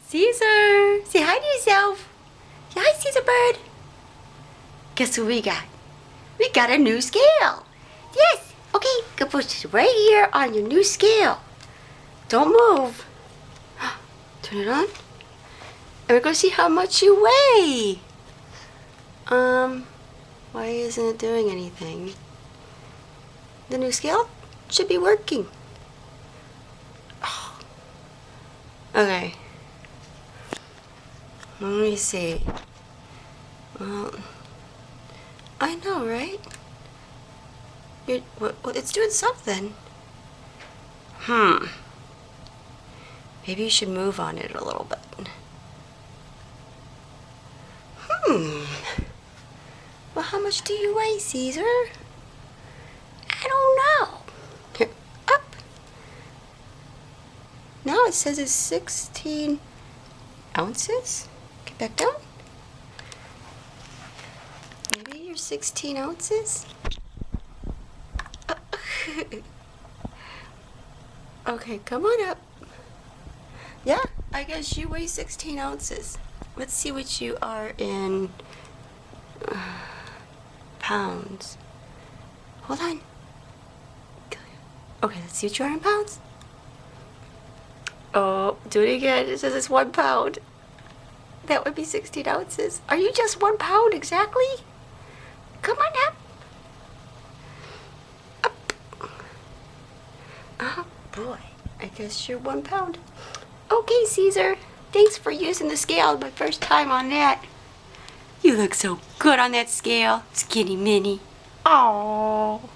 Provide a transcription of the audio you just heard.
Cesar, say hi to yourself. Say hi, Cesar bird. Guess what we got? We got a new scale. Yes, okay, go put it right here on your new scale. Don't move. Turn it on. And we're gonna see how much you weigh. Why isn't it doing anything? The new scale should be working. Oh. Okay. Let me see. Well, I know, right? Well, it's doing something. Maybe you should move on it a little bit. Well, how much do you weigh, Cesar? I don't know. Here, up. Now it says it's 16 ounces. Get back down. Maybe you're 16 ounces? Okay, come on up. Yeah, I guess you weigh 16 ounces. Let's see what you are in pounds. Hold on. Okay, let's see what you are in pounds. Oh, do it again. It says it's 1 pound. That would be 16 ounces. Are you just 1 pound exactly? Come on up. Up. Oh boy, I guess you're 1 pound. Okay, Cesar. Thanks for using the scale my first time on that. You look so good on that scale, skinny mini. Oh.